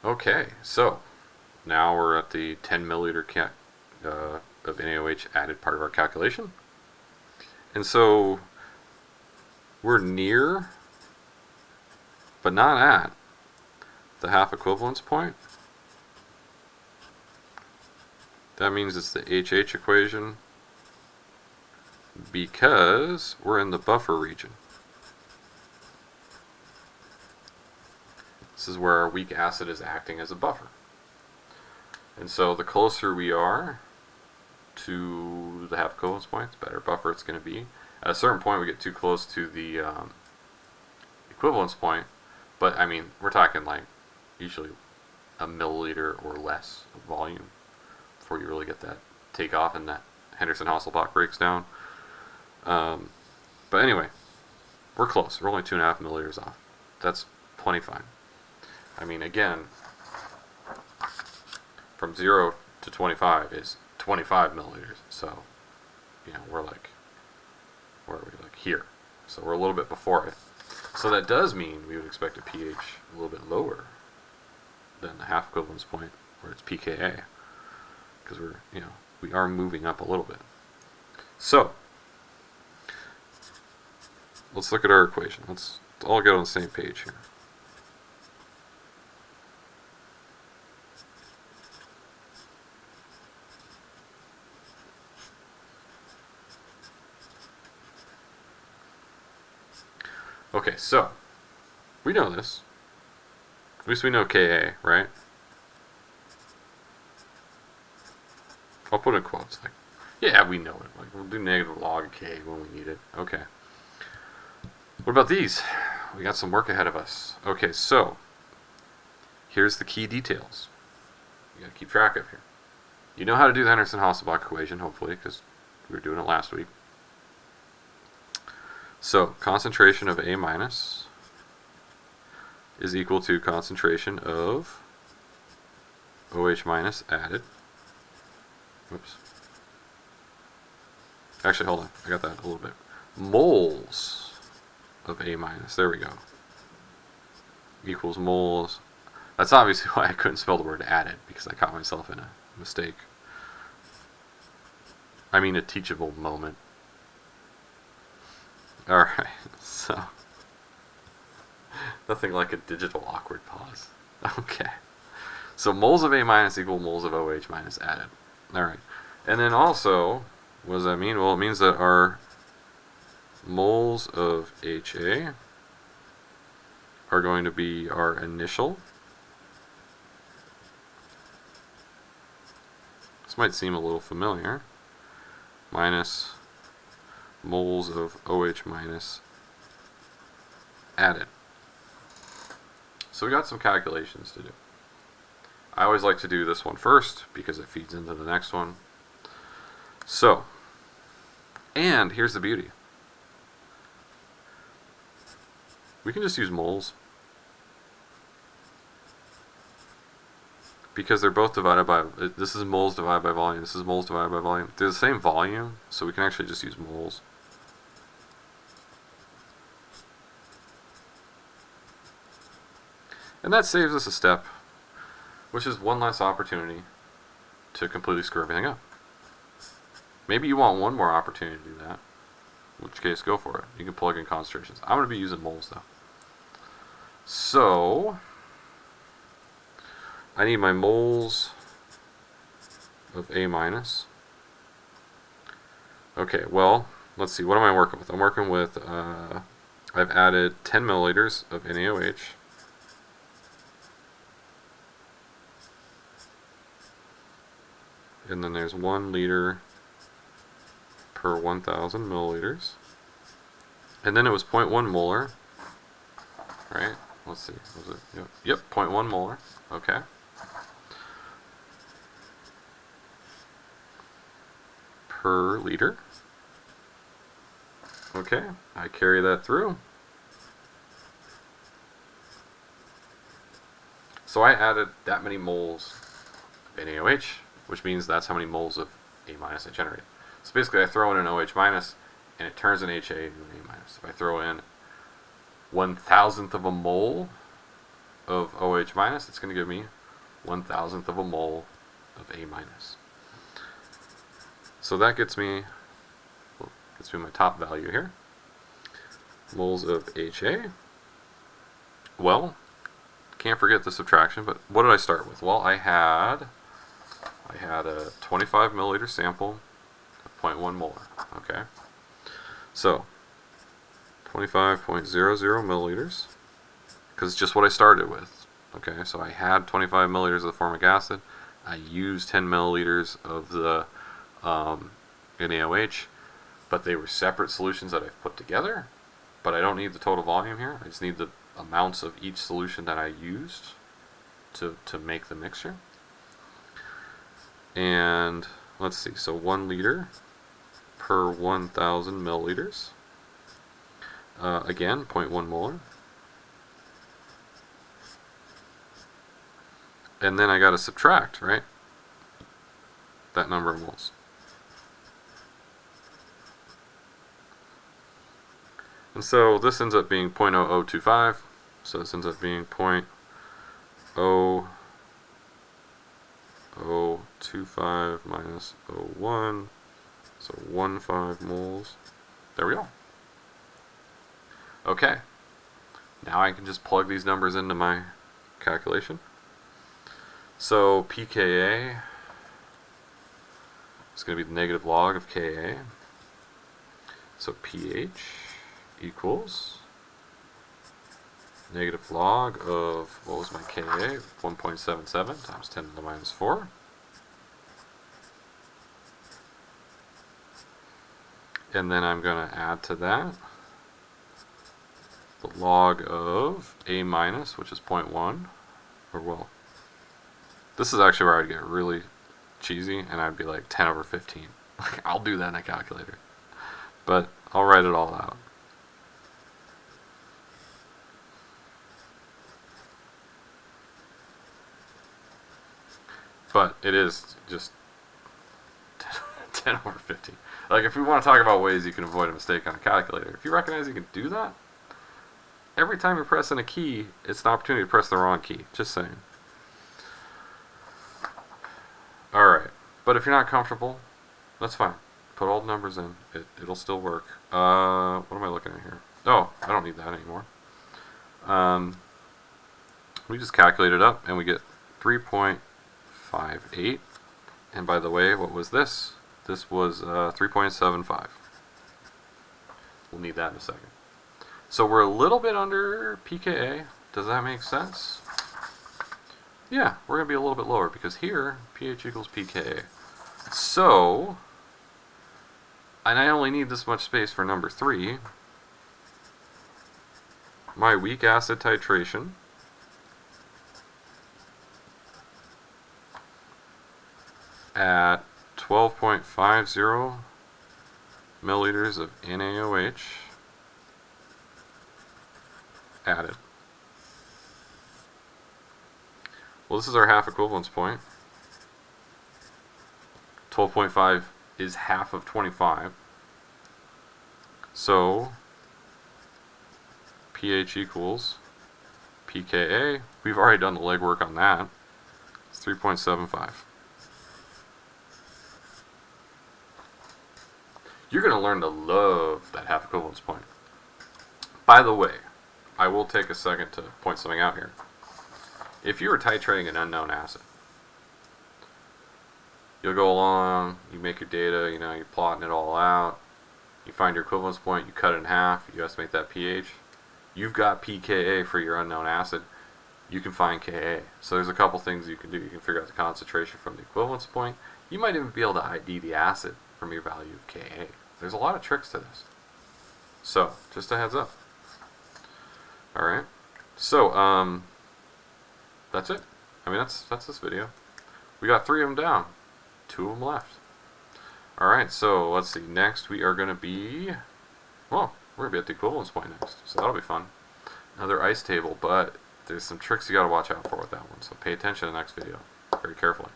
Okay, so now we're at the 10 milliliter of NaOH added part of our calculation. And so we're near, but not at, the half equivalence point. That means it's the HH equation because we're in the buffer region. This is where our weak acid is acting as a buffer. And so the closer we are to the half equivalence point, the better buffer it's going to be. At a certain point, we get too close to the equivalence point, but I mean, we're talking like usually a milliliter or less of volume before you really get that takeoff and that Henderson-Hasselbalch breaks down. But anyway, we're close. We're only 2.5 milliliters off. That's plenty fine. I mean, again, from 0 to 25 is 25 milliliters. So, you know, we're like, where are we? Like here. So we're a little bit before it. So that does mean we would expect a pH a little bit lower than the half equivalence point, where it's pKa, because we're, you know, we are moving up a little bit. So let's look at our equation. Let's all get on the same page here. Okay, so we know this. At least we know Ka, right? I'll put in quotes like, yeah, we know it. Like, we'll do negative log of K when we need it. Okay. What about these? We got some work ahead of us. Okay, so here's the key details you got to keep track of here. You know how to do the Henderson-Hasselbalch equation, hopefully, because we were doing it last week. So concentration of A minus is equal to concentration of OH minus added. Oops. Actually, hold on. I got that a little bit. Moles of A minus. There we go. Equals moles. That's obviously why I couldn't spell the word added, because I caught myself in a mistake. I mean a teachable moment. Alright, so nothing like a digital awkward pause. Okay. So moles of A minus equal moles of OH minus added. Alright. And then also, what does that mean? Well, it means that our moles of HA are going to be our initial. This might seem a little familiar. Minus moles of OH minus added. So we got some calculations to do. I always like to do this one first because it feeds into the next one. So, and here's the beauty. We can just use moles because they're both divided by, this is moles divided by volume, this is moles divided by volume. They're the same volume, so we can actually just use moles. And that saves us a step, which is one less opportunity to completely screw everything up. Maybe you want one more opportunity to do that, in which case go for it. You can plug in concentrations. I'm going to be using moles though. So I need my moles of A minus. Okay, well, let's see. What am I working with? I'm working with, I've added 10 milliliters of NaOH. And then there's 1 liter per 1,000 milliliters. And then it was 0.1 molar. Right? Let's see. Was it? Yep, 0.1 molar. Okay. Per liter. Okay, I carry that through. So I added that many moles of NaOH, which means that's how many moles of A minus I generate. So basically I throw in an OH minus and it turns an HA into an A minus. If I throw in 1,000th of a mole of OH minus, it's going to give me 1,000th of a mole of A minus. So that gets me my top value here. Moles of HA. Well, can't forget the subtraction, but what did I start with? Well, I had a 25 milliliter sample of 0.1 molar. Okay, so 25.00 milliliters, because it's just what I started with. Okay, so I had 25 milliliters of the formic acid. I used 10 milliliters of the NaOH, but they were separate solutions that I've put together. But I don't need the total volume here. I just need the amounts of each solution that I used to make the mixture. And let's see, so 1 liter per 1,000 milliliters. Again, 0.1 molar. And then I got to subtract, right, that number of moles. And so this ends up being 0.0025, so this ends up being 0.0025 minus 0.01, so 1.5 moles. There we go. Okay, now I can just plug these numbers into my calculation. So pKa is going to be the negative log of Ka. So pH equals negative log of, what was my Ka? 1.77 times 10 to the minus 4. And then I'm going to add to that the log of A minus, which is 0.1, or well, this is actually where I'd get really cheesy, and I'd be like 10 over 15. I'll do that in a calculator, but I'll write it all out. But it is just 10 over 15. Like, if we want to talk about ways you can avoid a mistake on a calculator, if you recognize you can do that, every time you're pressing a key, it's an opportunity to press the wrong key. Just saying. Alright, but if you're not comfortable, that's fine. Put all the numbers in. It'll still work. What am I looking at here? Oh, I don't need that anymore. We just calculate it up, and we get 3.58. And by the way, what was this? This was 3.75. We'll need that in a second. So we're a little bit under pKa. Does that make sense? Yeah, we're going to be a little bit lower because here pH equals pKa. So, and I only need this much space for number 3. My weak acid titration at 12.50 milliliters of NaOH added. Well, this is our half equivalence point. 12.5 is half of 25. So pH equals pKa. We've already done the legwork on that. It's 3.75. You're going to learn to love that half equivalence point. By the way, I will take a second to point something out here. If you were titrating an unknown acid, you'll go along, you make your data, you're plotting it all out, you find your equivalence point, you cut it in half, you estimate that pH, you've got pKa for your unknown acid, you can find Ka. So there's a couple things you can do. You can figure out the concentration from the equivalence point. You might even be able to ID the acid from your value of Ka. There's a lot of tricks to this. So, just a heads up. Alright, so that's it. I mean, that's this video. We got 3 of them down, 2 of them left. Alright, so let's see. Next we are going to be, well, we're going to be at the equivalence point next, so that'll be fun. Another ice table, but there's some tricks you got to watch out for with that one, so pay attention to the next video very carefully.